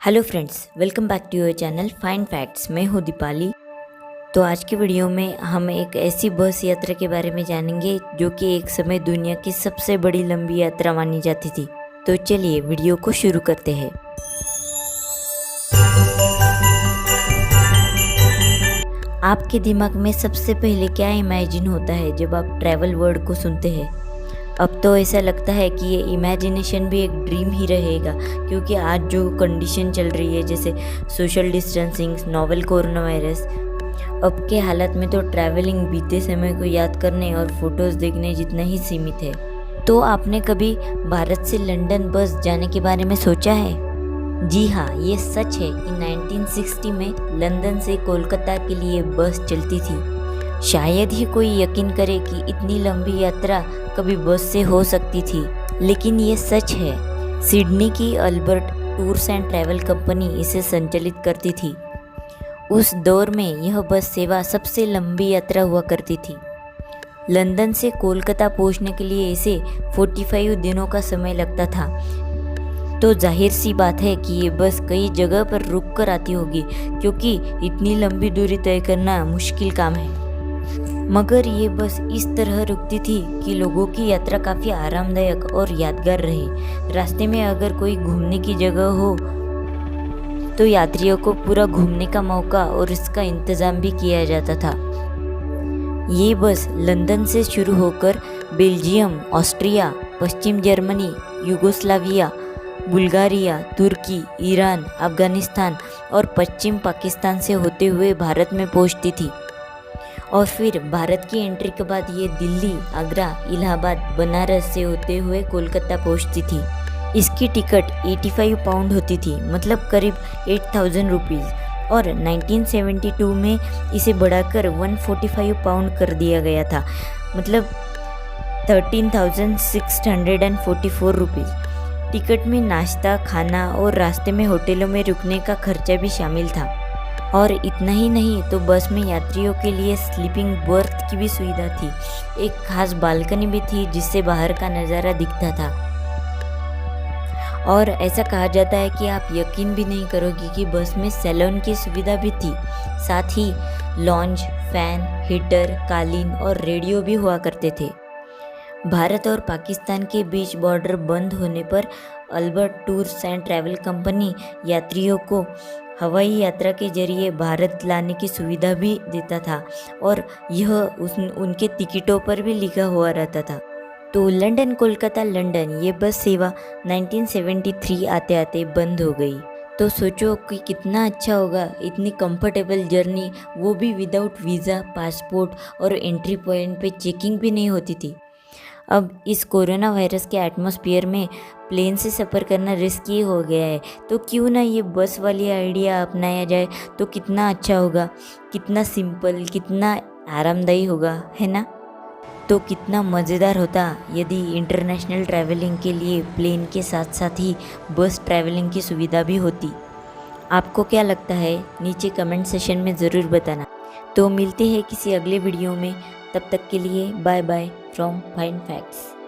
Hello friends, welcome back to your channel fine facts. मैं हूँ दीपाली। तो आज के वीडियो में हम एक ऐसी बस यात्रा के बारे में जानेंगे जो कि एक समय दुनिया की सबसे बड़ी लंबी यात्रा मानी जाती थी। तो चलिए वीडियो को शुरू करते हैं। आपके दिमाग में सबसे पहले क्या इमेजिन होता है जब आप ट्रैवल वर्ड को सुनते हैं? अब तो ऐसा लगता है कि ये इमेजिनेशन भी एक ड्रीम ही रहेगा, क्योंकि आज जो कंडीशन चल रही है, जैसे social distancing, novel corona virus, अब के हालत में तो ट्रैवलिंग बीते समय को याद करने और फोटोज़ देखने जितना ही सीमित है। तो आपने कभी भारत से लंदन बस जाने के बारे में सोचा है? जी हाँ, ये सच है कि 1960 में लंदन से कोलकाता के लिए बस चलती थी। शायद ही कोई यकीन करे कि इतनी लंबी यात्रा कभी बस से हो सकती थी, लेकिन ये सच है। सिडनी की Albert tours and travel company इसे संचालित करती थी। उस दौर में यह बस सेवा सबसे लंबी यात्रा हुआ करती थी। लंदन से कोलकाता पहुंचने के लिए इसे 45 दिनों का समय लगता था। तो जाहिर सी बात है कि ये बस कई जगह पर रुक कर आती होगी, क्योंकि इतनी लंबी दूरी तय करना मुश्किल काम है। मगर ये बस इस तरह रुकती थी कि लोगों की यात्रा काफ़ी आरामदायक और यादगार रहे। रास्ते में अगर कोई घूमने की जगह हो तो यात्रियों को पूरा घूमने का मौका और इसका इंतज़ाम भी किया जाता था। ये बस लंदन से शुरू होकर बेल्जियम, ऑस्ट्रिया, पश्चिम जर्मनी, यूगोस्लाविया, बुल्गारिया, तुर्की, ईरान, अफगानिस्तान और पश्चिम पाकिस्तान से होते हुए भारत में पहुंचती थी। और फिर भारत की एंट्री के बाद ये दिल्ली, आगरा, इलाहाबाद, बनारस से होते हुए कोलकाता पहुंचती थी। इसकी टिकट 85 पाउंड होती थी, मतलब करीब 8000 रुपीज़, और 1972 में इसे बढ़ाकर 145 पाउंड कर दिया गया था, मतलब 13,644 रुपीज़। टिकट में नाश्ता, खाना और रास्ते में होटलों में रुकने का खर्चा भी शामिल था। और इतना ही नहीं, तो बस में यात्रियों के लिए स्लीपिंग बर्थ की भी सुविधा थी। एक खास बालकनी भी थी जिससे बाहर का नज़ारा दिखता था। और ऐसा कहा जाता है कि आप यकीन भी नहीं करोगे कि बस में सैलून की सुविधा भी थी। साथ ही लॉन्ज, फैन, हीटर, कालीन और रेडियो भी हुआ करते थे। भारत और पाकिस्तान के बीच बॉर्डर बंद होने पर Albert tours and travel company यात्रियों को हवाई यात्रा के जरिए भारत लाने की सुविधा भी देता था, और यह उनके टिकटों पर भी लिखा हुआ रहता था। तो लंदन कोलकाता लंदन ये बस सेवा 1973 आते आते बंद हो गई। तो सोचो कि कितना अच्छा होगा, इतनी कंफर्टेबल जर्नी, वो भी विदाउट वीज़ा, पासपोर्ट और एंट्री पॉइंट पे चेकिंग भी नहीं होती थी। अब इस कोरोना वायरस के एटमॉस्फेयर में प्लेन से सफ़र करना रिस्की हो गया है, तो क्यों ना ये बस वाली आइडिया अपनाया जाए, तो कितना अच्छा होगा, कितना सिंपल, कितना आरामदायी होगा, है ना? तो कितना मज़ेदार होता यदि इंटरनेशनल ट्रैवलिंग के लिए प्लेन के साथ साथ ही बस ट्रैवलिंग की सुविधा भी होती। आपको क्या लगता है? नीचे कमेंट सेशन में ज़रूर बताना। तो मिलते हैं किसी अगले वीडियो में, तब तक के लिए bye bye from fine facts.